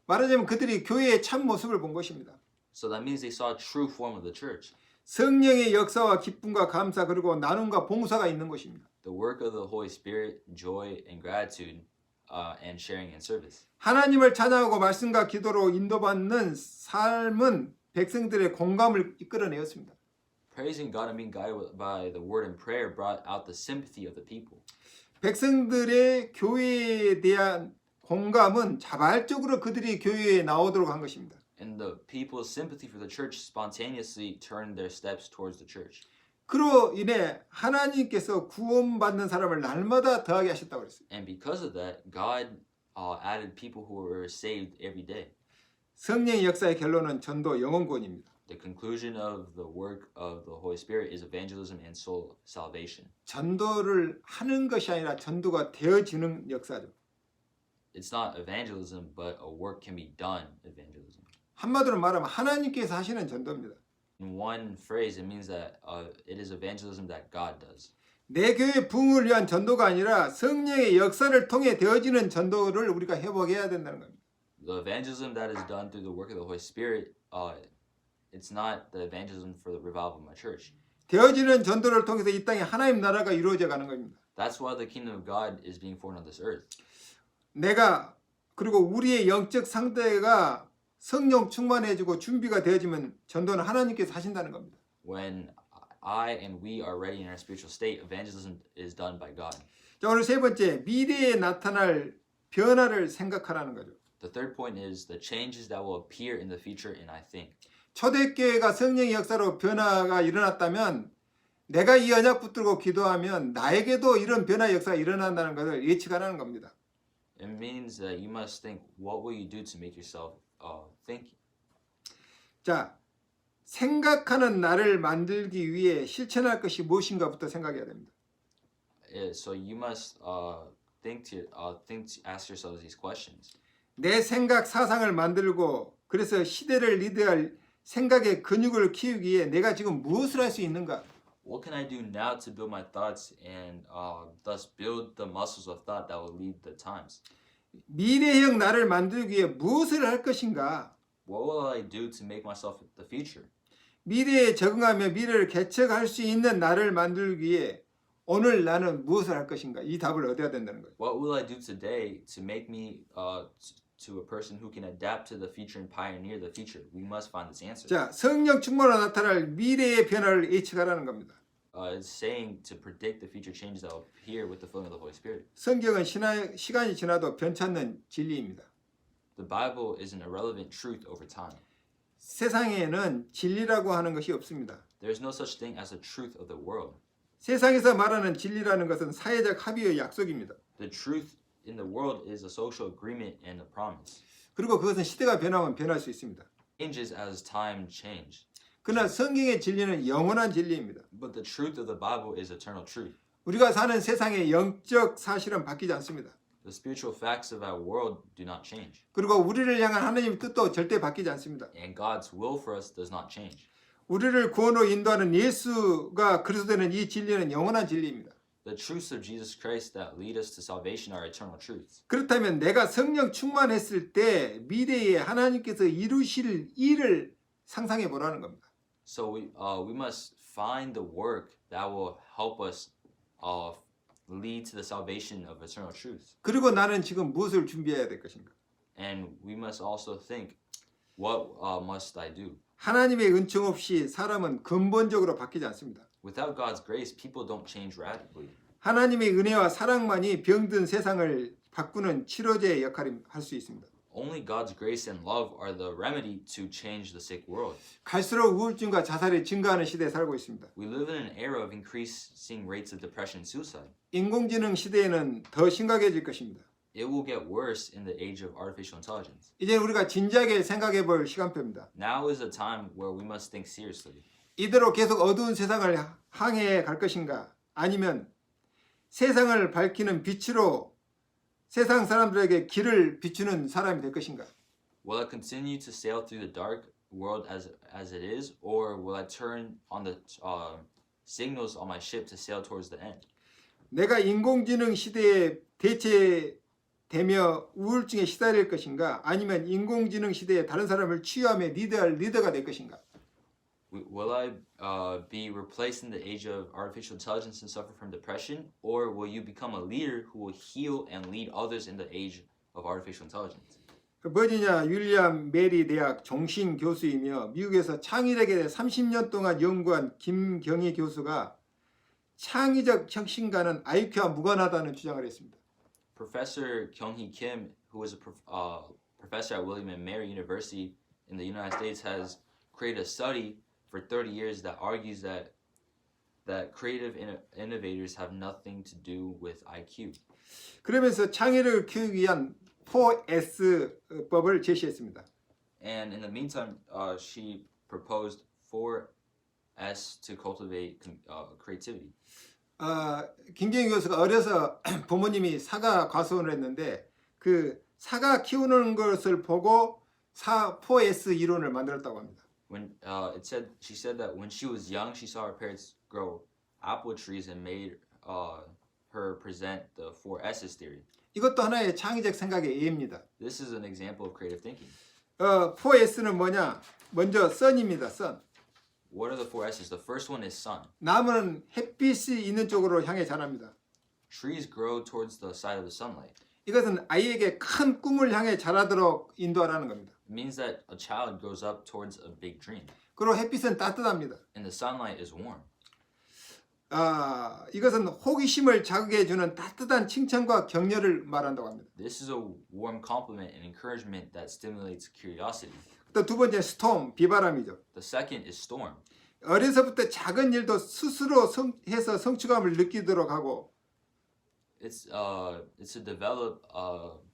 S1: 말하자면 그들이 교회의 참 모습을 본 것입니다.
S2: So that means they saw a true form of the church.
S1: 성령의 역사와 기쁨과 감사 그리고 나눔과 봉사가 있는 것입니다.
S2: The work of the Holy Spirit, joy and gratitude, and sharing and service.
S1: 하나님을 찬양하고 말씀과 기도로 인도받는 삶은 백성들의 공감을 이끌어내었습니다.
S2: Praising God and being guided by the word and prayer brought out the sympathy of the people.
S1: 백성들의 교회에 대한 공감은 자발적으로 그들이 교회에 나오도록 한 것입니다.
S2: And the people's sympathy for the church spontaneously turned their steps towards the church.
S1: 그로 인해 하나님께서 구원받는 사람을 날마다 더하게 하셨다고 그랬어요.
S2: And because of that, God added people who were saved every day.
S1: 성령의 역사의 결론은 전도 영혼구원입니다.
S2: The conclusion of the work of the Holy Spirit is evangelism and soul salvation.
S1: 전도를 하는 것이 아니라 전도가 되어지는 역사죠.
S2: It's not evangelism, but a work can be done evangelism.
S1: 한마디로 말하면 하나님께서 하시는 전도입니다.
S2: In one phrase, it means that it is evangelism that God does.
S1: 내 교회 부흥을 위한 전도가 아니라 성령의 역사를 통해 되어지는 전도를 우리가 회복해야 된다는 겁니다.
S2: The evangelism that is done through the work of the Holy Spirit, it's not the evangelism for the revival of my church.
S1: 되어지는 전도를 통해서 이 땅에 하나님 나라가 이루어져 가는 겁니다.
S2: That's why the kingdom of God is being formed on this earth.
S1: 내가 그리고 우리의 영적 상태가 성령 충만해지고 준비가 되어지면 전도는 하나님께서 하신다는 겁니다.
S2: When I and we are ready in our spiritual state, evangelism is done by God.
S1: 자, 오늘 세 번째, 미래에 나타날 변화를 생각하라는 거죠.
S2: The third point is the changes that will appear in the future, and I think.
S1: 초대교회가 성령의 역사로 변화가 일어났다면 내가 이 언약 붙들고 기도하면 나에게도 이런 변화 역사가 일어난다는 것을 예측하라는 겁니다.
S2: It means that you must think, what will you do to make yourself think?
S1: 자, 생각하는 나를 만들기 위해 실천할 것이 무엇인가부터 생각해야 됩니다.
S2: So you must ask yourselves these questions.
S1: 내 생각, 사상을 만들고 그래서 시대를 리드할 생각의 근육을 키우기 위해 내가 지금 무엇을 할 수 있는가?
S2: What can I do now to build my thoughts and thus build the muscles of thought that will lead the times?
S1: 미래형 나를 만들기 위해 무엇을 할 것인가?
S2: What will I do to make myself the future?
S1: 미래에 적응하며 미래를 개척할 수 있는 나를 만들기 위해 오늘 나는 무엇을 할 것인가? 이 답을 얻어야 된다는 거예요.
S2: What will I do today to make me to a person who can adapt to the future and pioneer the future? We must find this answer.
S1: 자, 성령 충만으로 나타날 미래의 변화를 예측하라는 겁니다.
S2: It's saying to predict the future changes that will appear with the filling of the Holy Spirit.
S1: 성경은 시간이 지나도 변찮는 진리입니다.
S2: The Bible is an irrelevant truth over time.
S1: 세상에는 진리라고 하는 것이 없습니다.
S2: There is no such thing as a truth of the world.
S1: 세상에서 말하는 진리라는 것은 사회적 합의의 약속입니다.
S2: The truth in the world is a social agreement and a promise.
S1: 그리고 그것은 시대가 변하면 변할 수 있습니다.
S2: Changes as time changes.
S1: 그러나 성경의 진리는 영원한 진리입니다.
S2: But the truth of the Bible is eternal truth.
S1: 우리가 사는 세상의 영적 사실은 바뀌지 않습니다.
S2: The spiritual facts of our world do not change.
S1: 그리고 우리를 향한 하나님의 뜻도 절대 바뀌지 않습니다.
S2: And God's will for us does not change.
S1: 우리를 구원으로 인도하는 예수가 그리스도는 이 진리는 영원한 진리입니다.
S2: The truths of Jesus Christ that lead us to salvation are eternal truths.
S1: 그렇다면 내가 성령 충만했을 때 미래에 하나님께서 이루실 일을 상상해 보라는 겁니다.
S2: So we must find the work that will help us lead to the salvation of eternal truth.
S1: 그리고 나는 지금 무엇을 준비해야 될 것인가?
S2: And we must also think, what must I do?
S1: 하나님의 은총 없이 사람은 근본적으로 바뀌지 않습니다.
S2: Without God's grace, people don't change radically.
S1: 하나님의 은혜와 사랑만이 병든 세상을 바꾸는 치료제의 역할을 할 수 있습니다.
S2: Only God's grace and love are the remedy to change the sick world.
S1: 갈수록 우울증과 자살이 증가하는 시대에 살고 있습니다.
S2: We live in an era of increasing rates of depression and suicide.
S1: 인공지능 시대에는 더 심각해질 것입니다.
S2: It will get worse in the age of artificial intelligence.
S1: 이제 우리가 진지하게 생각해 볼 시간표입니다.
S2: Now is a time where we must think seriously.
S1: 이대로 계속 어두운 세상을 향해 갈 것인가? 아니면 세상을 밝히는 빛으로 세상 사람들에게 길을 비추는 사람이 될 것인가?
S2: Will I continue to sail through the dark world as it is, or will I turn on the signals on my ship to sail towards the end?
S1: 내가 인공지능 시대에 대체되며 우울증에 시달릴 것인가? 아니면 인공지능 시대에 다른 사람을 치유하며 리드할 리더가 될 것인가?
S2: Will I be replaced in the age of artificial intelligence and suffer from depression, or will you become a leader who will heal and lead others in the age of artificial intelligence?
S1: 버지니아 윌리엄 메리 대학 종신 교수이며 미국에서 창의력에 대해 30년 동안 연구한 김경희 교수가 창의적 혁신가는 IQ와 무관하다는 주장을 했습니다.
S2: Professor Kyung-hee Kim, who is a professor at William and Mary University in the United States, has created a study for 30 years that argues that creative innovators have nothing to do with IQ.
S1: 그러면서 창의력을 키우기 위한 4S법을 제시했습니다.
S2: And in the meantime, she proposed 4S to cultivate creativity.
S1: 김경희 교수가 어려서 부모님이 사과 과수원을 했는데 그 사과 키우는 것을 보고 4S 이론을 만들었다고 합니다.
S2: When she said that when she was young, she saw her parents grow apple trees and made her present the 4S's theory.
S1: 이것도 하나의 창의적 생각의 예입니다.
S2: This is an example of creative thinking.
S1: 4S는 뭐냐? 먼저 sun입니다. sun.
S2: What are the 4S's? The first one is sun.
S1: 나무는 햇빛이 있는 쪽으로 향해 자랍니다.
S2: Trees grow towards the side of the sunlight.
S1: 이것은 아이에게 큰 꿈을 향해 자라도록 인도하라는 겁니다.
S2: It means that a child grows up towards a big dream.
S1: 그리고 햇빛은 따뜻합니다.
S2: And the sunlight is warm.
S1: 이것은 호기심을 자극해 주는 따뜻한 칭찬과 격려를 말한다고 합니다.
S2: This is a warm compliment and encouragement that stimulates curiosity.
S1: 또 두 번째 storm, 비바람이죠.
S2: The second is storm.
S1: 어려서부터 작은 일도 스스로 해서 성취감을 느끼도록 하고
S2: It's to develop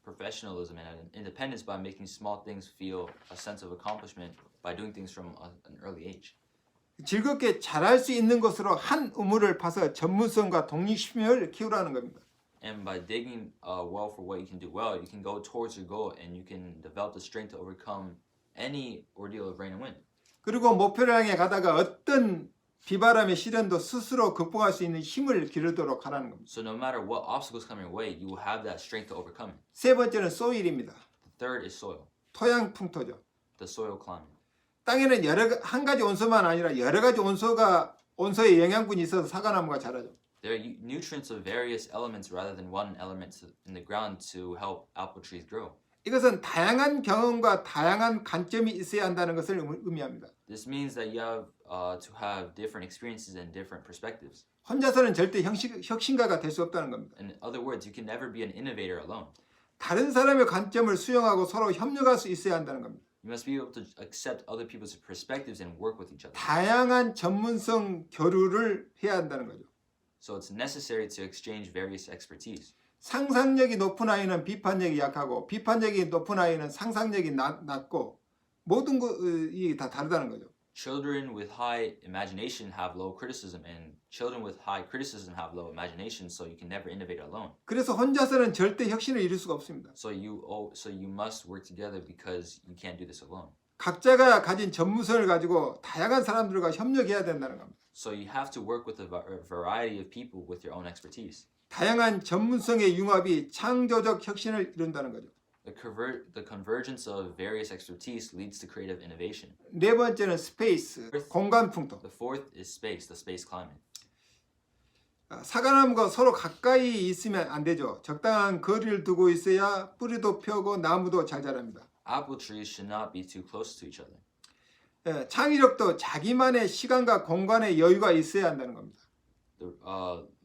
S2: professionalism and independence by making small things feel a sense of accomplishment by doing things from an early age.
S1: 즐겁게 잘할 수 있는 것으로 한 우물을 파서 전문성과 독립심을 키우라는 겁니다.
S2: And by digging well for what you can do well, you can go towards your goal and you can develop the strength to overcome any ordeal of rain and wind.
S1: 그리고 목표를 향해 가다가 어떤 비바람의 시련도 스스로 극복할 수 있는 힘을 기르도록 하라는 겁니다.
S2: So no matter what obstacles come your way, you will have that strength to overcome it.
S1: 세 번째는 soil입니다.
S2: The third is soil,
S1: 토양 풍토죠.
S2: the soil climate.
S1: 땅에는 한 가지 온소만 아니라 여러 가지 온소의 영양분이 있어서 사과나무가 자라죠.
S2: There are nutrients of various elements rather than one element in the ground to help apple trees grow.
S1: 이것은 다양한 경험과 다양한 관점이 있어야 한다는 것을 의미합니다.
S2: This means that you have to have different experiences and different perspectives.
S1: 혼자서는 절대 혁신가가 될 수 없다는 겁니다.
S2: In other words, you can never be an innovator alone.
S1: 다른 사람의 관점을 수용하고 서로 협력할 수 있어야 한다는 겁니다.
S2: You must be able to accept other people's perspectives and work with each other.
S1: 다양한 전문성 교류를 해야 한다는 거죠.
S2: So it's necessary to exchange various expertise.
S1: 상상력이 높은 아이는 비판력이 약하고 비판력이 높은 아이는 상상력이 낮고 모든 것이 다 다르다는 거죠.
S2: Children with high imagination have low criticism, and children with high criticism have low imagination. So you can never innovate alone.
S1: 그래서 혼자서는 절대 혁신을 이룰 수가 없습니다.
S2: So you must work together because you can't do this alone.
S1: 각자가 가진 전문성을 가지고 다양한 사람들과 협력해야 된다는 겁니다.
S2: So you have to work with a variety of people with your own expertise.
S1: 다양한 전문성의 융합이 창조적 혁신을 이룬다는 거죠.
S2: The convergence of various expertise leads to creative innovation.
S1: 네 번째는 스페이스, 공간 풍토.
S2: The fourth is space, the space climate.
S1: 사과나무가 서로 가까이 있으면 안 되죠. 적당한 거리를 두고 있어야 뿌리도 펴고 나무도 잘 자랍니다.
S2: Apple trees should not be too close to each other.
S1: 창의력도 자기만의 시간과 공간의 여유가 있어야 한다는 겁니다.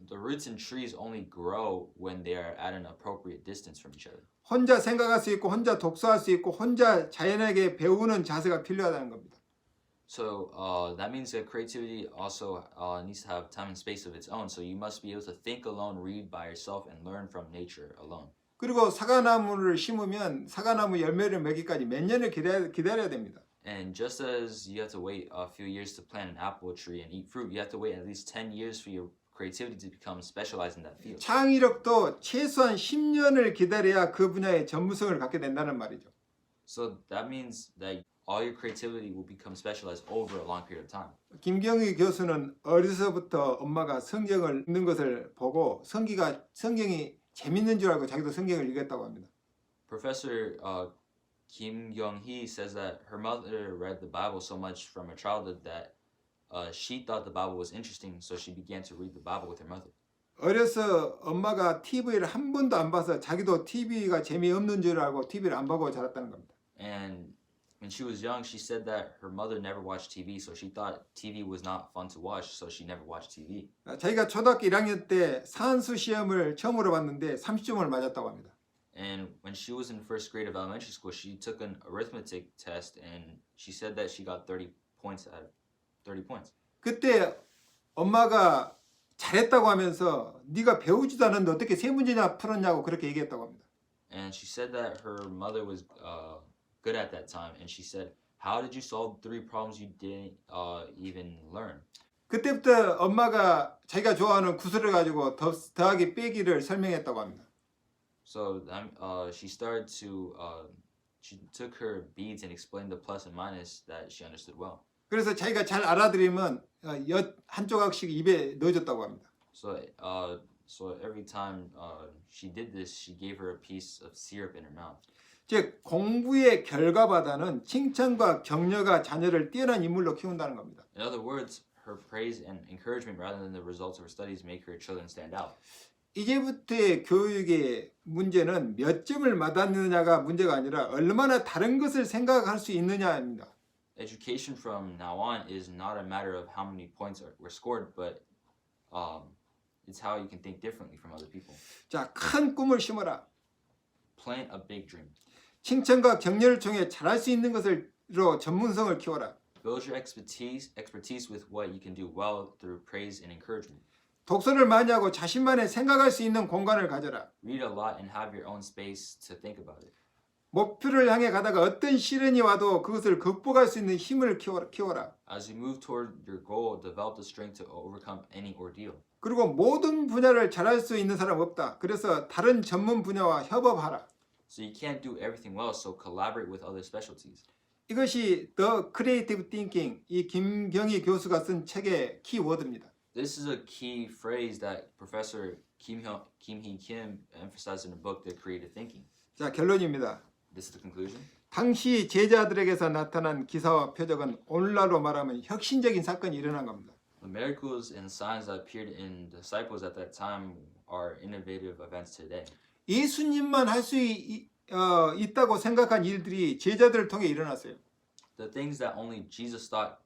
S2: The roots in trees only grow when they are at an appropriate distance from each other.
S1: 혼자 생각할 수 있고 혼자 독서할 수 있고 혼자 자연에게 배우는 자세가 필요하다는 겁니다.
S2: So that means that creativity also needs to have time and space of its own. So you must be able to think alone, read by yourself, and learn from nature alone.
S1: 그리고 사과나무를 심으면 사과나무 열매를 맺기까지 몇 년을 기다려야 됩니다.
S2: And just as you have to wait a few years to plant an apple tree and eat fruit, you have to wait at least 10 years for your creativity to become specialized in that field.
S1: 창의력도 최소한 10년을 기다려야 그 분야의 전문성을 갖게 된다는 말이죠.
S2: So that means that all your creativity will become specialized over a long period of time.
S1: 김경희 교수는 어려서부터 엄마가 성경을 읽는 것을 보고 성경이 재밌는 줄 알고 자기도 성경을 읽었다고 합니다.
S2: Professor Kim Kyung-hee says that her mother read the Bible so much from her childhood that she thought the Bible was interesting, so she began to read the Bible with her mother.
S1: 어려서 엄마가 TV를 한 번도 안 봐서 자기도 TV가 재미없는 줄 알고 TV를 안 보고 자랐다는 겁니다.
S2: And when she was young, she said that her mother never watched TV, so she thought TV was not fun to watch, so she never watched TV.
S1: 자기가 초등학교 1학년 때 산수 시험을 처음으로 봤는데 30점을 맞았다고 합니다.
S2: And when she was in first grade of elementary school, she took an arithmetic test, and she said that she got 30 points out of 30 points.
S1: 그때 엄마가 잘했다고 하면서 네가 배우지도 않았는데 어떻게 세 문제나 풀었냐고 그렇게 얘기했다고 합니다.
S2: And she said that her mother was good at that time, and she said, "How did you solve 3 problems you didn't even learn?"
S1: 그때부터 엄마가 자기가 좋아하는 구슬을 가지고 더하기 빼기를 설명했다고 합니다.
S2: So she started to she took her beads and explained the plus and minus that she understood well.
S1: 그래서 자기가 잘 알아들으면 한조각씩 입에 넣어줬다고 합니다.
S2: So every time she did this, she gave her a piece of syrup in her mouth.
S1: 즉 공부의 결과보다는 칭찬과 격려가 자녀를 뛰어난 인물로 키운다는 겁니다.
S2: In other words, her praise and encouragement rather than the results of her studies make her children stand out.
S1: 이제부터의 교육의 문제는 몇 점을 맞았느냐가 문제가 아니라 얼마나 다른 것을 생각할 수 있느냐입니다.
S2: Education from now on is not a matter of how many points were scored, but it's how you can think differently from other people.
S1: 자, 큰 꿈을 심어라.
S2: Plant a big dream.
S1: 칭찬과 격려를 통해 잘할 수 있는 것으로 전문성을 키워라.
S2: Build your expertise with what you can do well through praise and encouragement.
S1: 독서를 많이 하고 자신만의 생각할 수 있는 공간을 가져라.
S2: Read a lot and have your own space to think about it.
S1: 목표를 향해 가다가 어떤 시련이 와도 그것을 극복할 수 있는 힘을 키워라.
S2: As you move toward your goal, develop the strength to overcome any ordeal.
S1: 그리고 모든 분야를 잘할 수 있는 사람 없다. 그래서 다른 전문 분야와 협업하라.
S2: So you can't do everything well, so collaborate with other specialties.
S1: 이것이 The Creative Thinking, 이 김경희 교수가 쓴 책의 키워드입니다.
S2: This is a key phrase that Professor Kim Hee Kim emphasized in the book, The Creative Thinking.
S1: 자, 결론입니다.
S2: This is the conclusion.
S1: 당시 제자들에게서 나타난 기사와 표적은 오늘날로 말하면 혁신적인 사건이 일어난 겁니다.
S2: The miracles and signs that appeared in disciples at that time are innovative events today.
S1: 예수님만 할 수 있다고 생각한 일들이 제자들을 통해 일어났어요.
S2: The things that only Jesus thought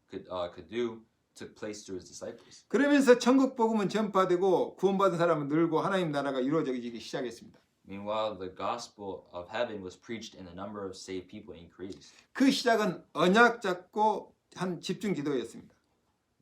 S2: could do took place through his disciples.
S1: 그러면서 천국 복음은 전파되고 구원받은 사람은 늘고 하나님 나라가 이루어지기 시작했습니다.
S2: Meanwhile, the gospel of heaven was preached and the number of saved people increased.
S1: 그 시작은 언약 잡고 한 집중 기도였습니다.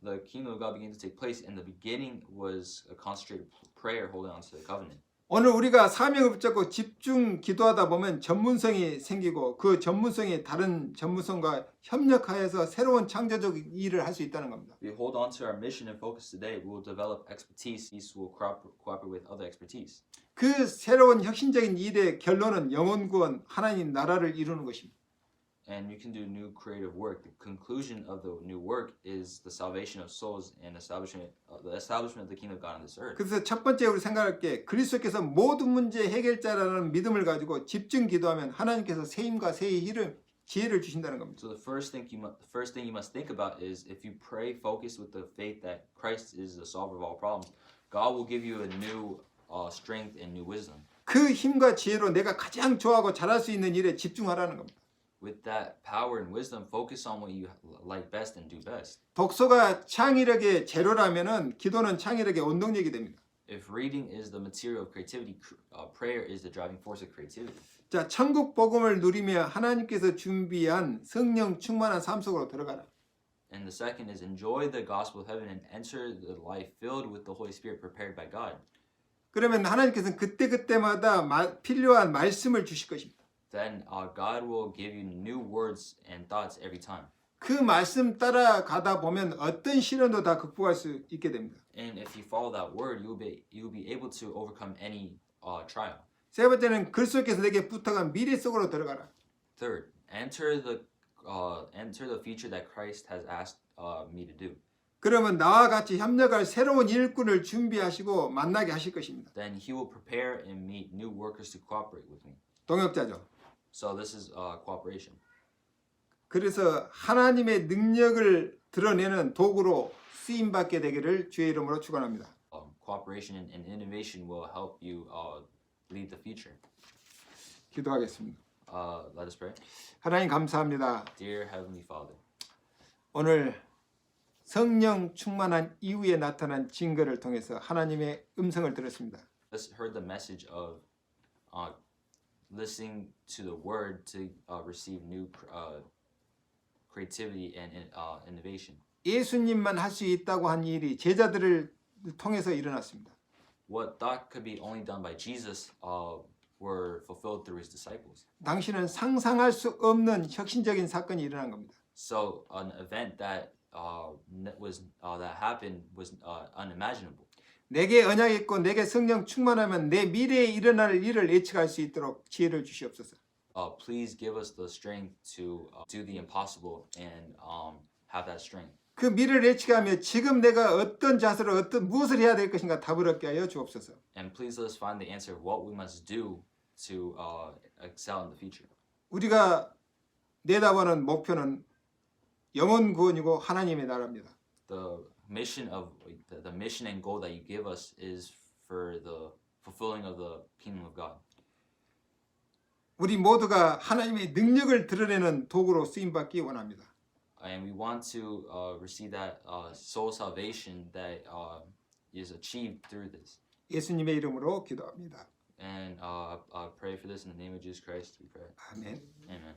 S2: The kingdom of God began to take place, and the beginning was a concentrated prayer holding on to the covenant.
S1: 오늘 우리가 사명을 붙잡고 집중 기도하다 보면 전문성이 생기고 그 전문성이 다른 전문성과 협력하여서 새로운 창조적 일을 할 수 있다는 겁니다.
S2: We hold on to our mission and focus today. We will develop expertise. These will cooperate with other expertise.
S1: 그 새로운 혁신적인 일의 결론은 영혼 구원, 하나님 나라를 이루는 것입니다.
S2: And you can do new creative work. The conclusion of the new work is the salvation of souls and the establishment of the kingdom of God on this earth.
S1: 그래서 첫 번째 우리 생각할 게 그리스도께서 모든 문제 해결자라는 믿음을 가지고 집중 기도하면 하나님께서 새 힘과 새 지혜를 주신다는 겁니다.
S2: So the first thing you must think about is if you pray focused with the faith that Christ is the solver of all problems, God will give you a new strength and new wisdom.
S1: 그 힘과 지혜로 내가 가장 좋아하고 잘할 수 있는 일에 집중하라는 겁니다.
S2: With that power and wisdom, focus on what you like best and do best.
S1: 독서가 창의력의 재료라면은 기도는 창의력의 원동력이 됩니다.
S2: If reading is the material of creativity, prayer is the driving force of creativity.
S1: 자, 천국 복음을 누리며 하나님께서 준비한 성령 충만한 삶 속으로 들어가라.
S2: And the second is enjoy the gospel of heaven and enter the life filled with the Holy Spirit prepared by God.
S1: 그러면 하나님께서는 그때그때마다 필요한 말씀을 주실 것입니다.
S2: Then God will give you new words and thoughts every time.
S1: 그 말씀 따라가다 보면 어떤 시련도 다 극복할 수 있게 됩니다.
S2: And if you follow that word, you'll be able to overcome any trial.
S1: 세 번째는 그리스도께서 내게 부탁한 미래 속으로 들어가라.
S2: Third, enter the future that Christ has asked me to do.
S1: 그러면 나와 같이 협력할 새로운 일꾼을 준비하시고 만나게 하실 것입니다.
S2: Then He will prepare and meet new workers to cooperate with me.
S1: 동역자죠.
S2: So this is cooperation.
S1: 그래서 하나님의 능력을 드러내는 도구로 쓰임받게 되기를 주의 이름으로 축원합니다.
S2: Cooperation and innovation will help you lead the future.
S1: 기도하겠습니다.
S2: Let us pray.
S1: 하나님 감사합니다.
S2: Dear Heavenly Father,
S1: 오늘 성령 충만한 이후에 나타난 증거를 통해서 하나님의 음성을 들었습니다.
S2: let's heard the message of listening to the word to receive new creativity and innovation.
S1: 예수님만 할 수 있다고 한 일이 제자들을 통해서 일어났습니다.
S2: What thought could be only done by Jesus were fulfilled through his disciples.
S1: 당신은 상상할 수 없는 혁신적인 사건이 일어난 겁니다.
S2: So an event that happened was unimaginable.
S1: 내게 언약이 있고 내게 성령 충만하면 내 미래에 일어날 일을 예측할 수 있도록 지혜를 주시옵소서.
S2: Please give us the strength to do the impossible and have that strength.
S1: 그 미래를 예측하며 지금 내가 어떤 자세로 무엇을 해야 될 것인가 답을 얻게 하여 주옵소서.
S2: And please let us find the answer of what we must do to excel in the future.
S1: 우리가 내다보는 목표는 영혼 구원이고 하나님의 나라입니다.
S2: The mission and goal that you give us is for the fulfilling of the kingdom of God.
S1: 우리 모두가 하나님의 능력을 드러내는 도구로 쓰임 받기 원합니다.
S2: And we want to receive that soul salvation that is achieved through this.
S1: 예수님의 이름으로 기도합니다.
S2: And I pray for this in the name of Jesus Christ. We pray.
S1: 아멘.
S2: Amen.